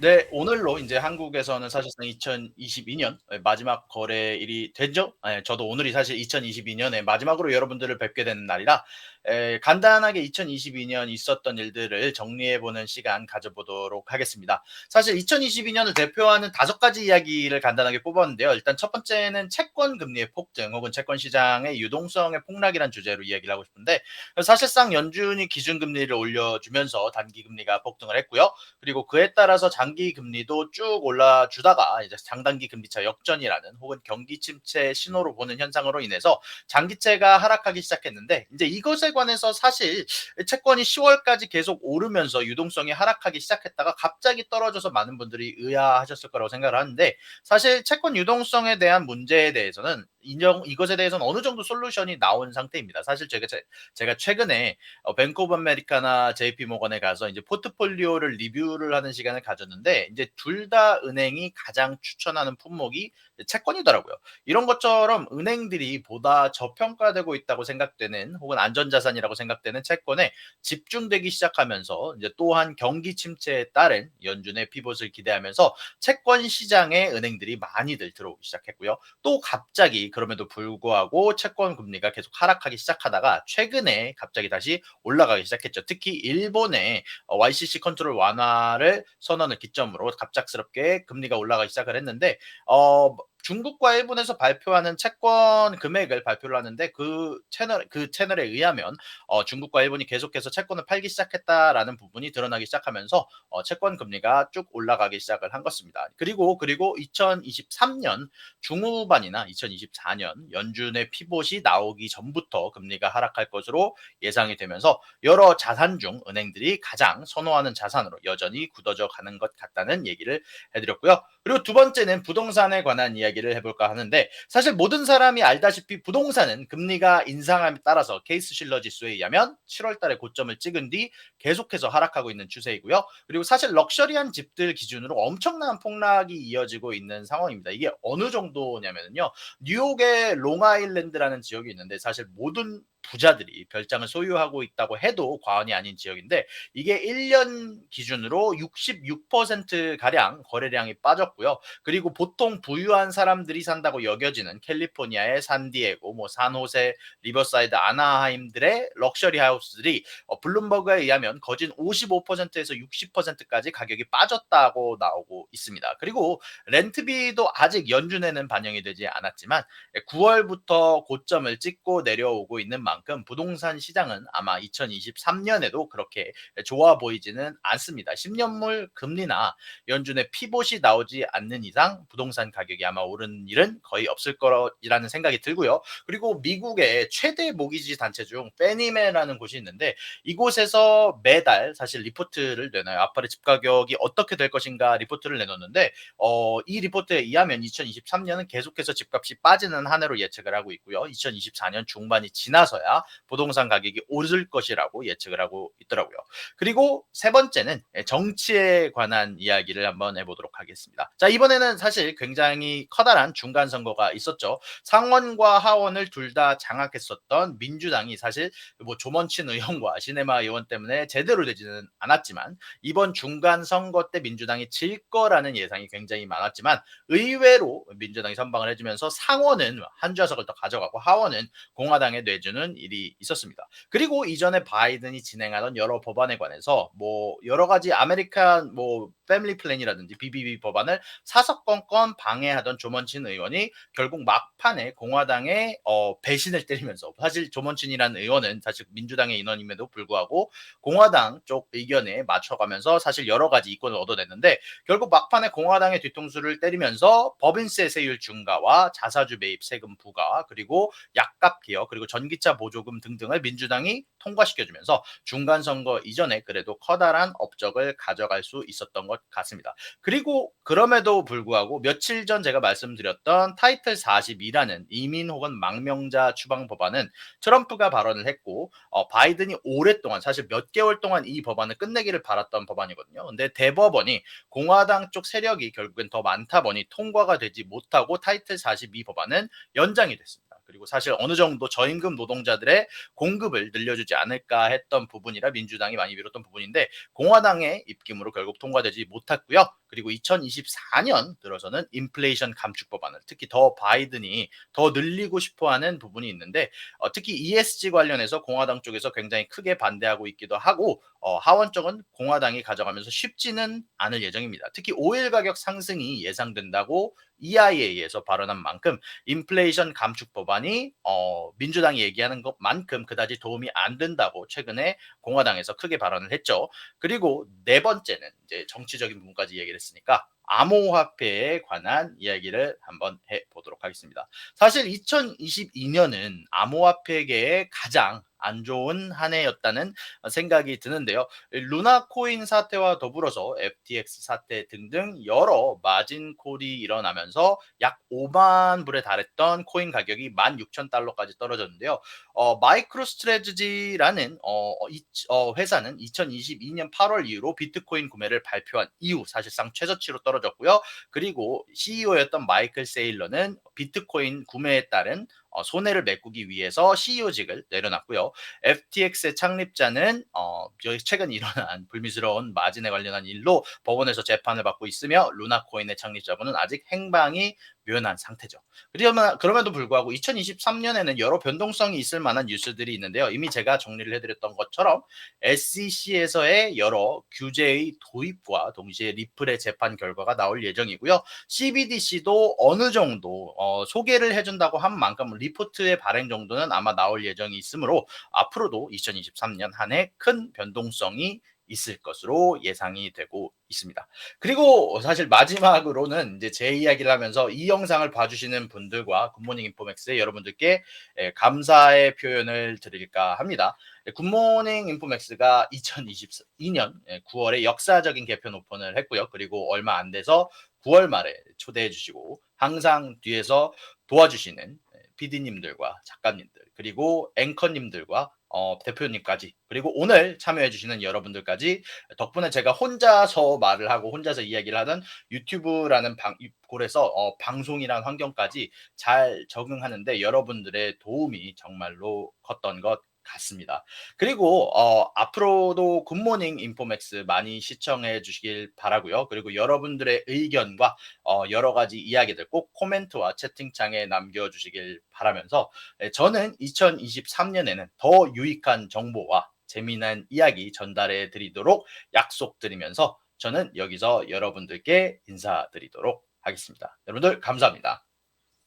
네. 오늘로 인제 한국에서는 사실상 2022년 마지막 거래일이 됐죠. 예. 저도 오늘이 사실 2022 년에 마지막으로 여러분들을 뵙게 되는 날이라 간단하게 2022년 있었던 일들을 정리해 보는 시간 가져보도록 하겠습니다. 사실 2022 년을 대표하는 5가지 이야기를 간단하게 뽑았는데요. 일단 첫 번째는 채권 금리의 폭등 혹은 채권 시장의 유동성의 폭락이란 주제로 이야기를 하고 싶은데, 사실상 연준이 기준금리를 올려주면서 단기 금리가 폭등을 했고요. 그리고 그에 따라서 장기 금리도 쭉 올라주다가 이제 장단기 금리차 역전이라는 혹은 경기 침체 신호로 보는 현상으로 인해서 장기채가 하락하기 시작했는데, 이제 이것에 관해서 사실 채권이 10월까지 계속 오르면서 유동성이 하락하기 시작했다가 갑자기 떨어져서 많은 분들이 의아하셨을 거라고 생각을 하는데, 사실 채권 유동성에 대한 문제에 대해서는 인정 이것에 대해서는 어느 정도 솔루션이 나온 상태입니다. 사실 제가 최근에 뱅크 오브 아메리카나 JP 모건에 가서 이제 포트폴리오를 리뷰를 하는 시간을 가졌는데, 이제 둘 다 은행이 가장 추천하는 품목이 채권이더라고요. 이런 것처럼 은행들이 보다 저평가되고 있다고 생각되는 혹은 안전자산이라고 생각되는 채권에 집중되기 시작하면서, 이제 또한 경기 침체에 따른 연준의 피봇을 기대하면서 채권 시장에 은행들이 많이들 들어오기 시작했고요. 또 갑자기 그럼에도 불구하고 채권 금리가 계속 하락하기 시작하다가 최근에 갑자기 다시 올라가기 시작했죠. 특히 일본의 YCC 컨트롤 완화를 선언을 기점으로 갑작스럽게 금리가 올라가기 시작을 했는데, 중국과 일본에서 발표하는 채권 금액을 발표를 하는데, 그 채널에 의하면 중국과 일본이 계속해서 채권을 팔기 시작했다라는 부분이 드러나기 시작하면서 채권 금리가 쭉 올라가기 시작을 한 것입니다. 그리고 2023년 중후반이나 2024년 연준의 피봇이 나오기 전부터 금리가 하락할 것으로 예상이 되면서 여러 자산 중 은행들이 가장 선호하는 자산으로 여전히 굳어져 가는 것 같다는 얘기를 해드렸고요. 그리고 두 번째는 부동산에 관한 이야기를 해볼까 하는데, 사실 모든 사람이 알다시피 부동산은 금리가 인상함에 따라서 케이스 실러 지수에 의하면 7월 달에 고점을 찍은 뒤 계속해서 하락하고 있는 추세이고요. 그리고 사실 럭셔리한 집들 기준으로 엄청난 폭락이 이어지고 있는 상황입니다. 이게 어느 정도냐면요. 뉴욕의 롱아일랜드라는 지역이 있는데, 사실 모든 부자들이 별장을 소유하고 있다고 해도 과언이 아닌 지역인데, 이게 1년 기준으로 66% 가량 거래량이 빠졌고요. 그리고 보통 부유한 사람들이 산다고 여겨지는 캘리포니아의 산디에고, 뭐 산호세, 리버사이드, 아나하임들의 럭셔리 하우스들이 블룸버그에 의하면 거진 55%에서 60%까지 가격이 빠졌다고 나오고 있습니다. 그리고 렌트비도 아직 연준에는 반영이 되지 않았지만 9월부터 고점을 찍고 내려오고 있는 만큼 부동산 시장은 아마 2023년에도 그렇게 좋아 보이지는 않습니다. 10년물 금리나 연준의 피봇이 나오지 않는 이상 부동산 가격이 아마 오르는 일은 거의 없을 거라는 생각이 들고요. 그리고 미국의 최대 모기지 단체 중 페니메라는 곳이 있는데, 이곳에서 매달 사실 리포트를 내놔요. 앞으로 집 가격이 어떻게 될 것인가 리포트를 내놓는데, 이 리포트에 의하면 2023년은 계속해서 집값이 빠지는 한 해로 예측을 하고 있고요. 2024년 중반이 지나서야 부동산 가격이 오를 것이라고 예측을 하고 있더라고요. 그리고 세 번째는 정치에 관한 이야기를 한번 해보도록 하겠습니다. 자, 이번에는 사실 굉장히 커다란 중간 선거가 있었죠. 상원과 하원을 둘 다 장악했었던 민주당이 사실 뭐 조먼친 의원과 시네마 의원 때문에 제대로 되지는 않았지만, 이번 중간 선거 때 민주당이 질 거라는 예상이 굉장히 많았지만 의외로 민주당이 선방을 해주면서 상원은 한 좌석을 더 가져가고 하원은 공화당에 내주는 일이 있었습니다. 그리고 이전에 바이든이 진행하던 여러 법안에 관해서 뭐 여러 가지 아메리칸 뭐 패밀리 플랜이라든지 BBB 법안을 사석건건 방해하던 조먼친 의원이 결국 막판에 공화당의 배신을 때리면서, 사실 조먼친이라는 의원은 사실 민주당의 인원임에도 불구하고 공화당 쪽 의견에 맞춰가면서 사실 여러 가지 이권을 얻어냈는데, 결국 막판에 공화당의 뒤통수를 때리면서 법인세 세율 중과와 자사주 매입 세금 부과, 그리고 약값 개혁, 그리고 전기차 보조금 등등을 민주당이 통과시켜주면서 중간 선거 이전에 그래도 커다란 업적을 가져갈 수 있었던 것 같습니다. 그리고 그럼에도 불구하고 며칠 전 제가 말씀드렸던 타이틀 42라는 이민 혹은 망명자 추방 법안은 트럼프가 발언을 했고, 바이든이 오랫동안 사실 몇 개월 동안 이 법안을 끝내기를 바랐던 법안이거든요. 근데 대법원이 공화당 쪽 세력이 결국엔 더 많다 보니 통과가 되지 못하고 타이틀 42 법안은 연장이 됐습니다. 그리고 사실 어느 정도 저임금 노동자들의 공급을 늘려주지 않을까 했던 부분이라 민주당이 많이 미뤘던 부분인데 공화당의 입김으로 결국 통과되지 못했고요. 그리고 2024년 들어서는 인플레이션 감축 법안을 특히 더 바이든이 더 늘리고 싶어하는 부분이 있는데 특히 ESG 관련해서 공화당 쪽에서 굉장히 크게 반대하고 있기도 하고 하원 쪽은 공화당이 가져가면서 쉽지는 않을 예정입니다. 특히 오일 가격 상승이 예상된다고 EIA에서 발언한 만큼 인플레이션 감축 법안이 민주당이 얘기하는 것만큼 그다지 도움이 안 된다고 최근에 공화당에서 크게 발언을 했죠. 그리고 네 번째는 이제 정치적인 부분까지 얘기를 했으니까 암호화폐에 관한 이야기를 한번 해보도록 하겠습니다. 사실 2022년은 암호화폐계의 가장 안 좋은 한 해였다는 생각이 드는데요. 루나코인 사태와 더불어서 FTX 사태 등등 여러 마진콜이 일어나면서 약 5만 불에 달했던 코인 가격이 16,000달러까지 떨어졌는데요. 마이크로 스트래티지라는 회사는 2022년 8월 이후로 비트코인 구매를 발표한 이후 사실상 최저치로 떨어졌고요. 그리고 CEO였던 마이클 세일러는 비트코인 구매에 따른 손해를 메꾸기 위해서 CEO직을 내려놨고요. FTX의 창립자는 최근 일어난 불미스러운 마진에 관련한 일로 법원에서 재판을 받고 있으며 루나코인의 창립자분은 아직 행방이 묘연한 상태죠. 그럼에도 불구하고 2023년에는 여러 변동성이 있을 만한 뉴스들이 있는데요. 이미 제가 정리를 해드렸던 것처럼 SEC에서의 여러 규제의 도입과 동시에 리플의 재판 결과가 나올 예정이고요. CBDC도 어느 정도 소개를 해준다고 한 만큼 리포트의 발행 정도는 아마 나올 예정이 있으므로 앞으로도 2023년 한 해 큰 변동성이 있을 것으로 예상이 되고 있습니다. 그리고 사실 마지막으로는 이제 제 이야기를 하면서 이 영상을 봐주시는 분들과 굿모닝 인포맥스의 여러분들께 감사의 표현을 드릴까 합니다. 굿모닝 인포맥스가 2022년 9월에 역사적인 개편 오픈을 했고요. 그리고 얼마 안 돼서 9월 말에 초대해 주시고 항상 뒤에서 도와주시는 PD님들과 작가님들 그리고 앵커님들과 대표님까지 그리고 오늘 참여해 주시는 여러분들까지 덕분에 제가 혼자서 말을 하고 혼자서 이야기를 하던 유튜브라는 골에서 방송이란 환경까지 잘 적응하는데 여러분들의 도움이 정말로 컸던 것 같습니다. 그리고 앞으로도 굿모닝 인포맥스 많이 시청해 주시길 바라고요. 그리고 여러분들의 의견과 여러 가지 이야기들 꼭 코멘트와 채팅창에 남겨주시길 바라면서 저는 2023년에는 더 유익한 정보와 재미난 이야기 전달해 드리도록 약속드리면서 저는 여기서 여러분들께 인사드리도록 하겠습니다. 여러분들 감사합니다.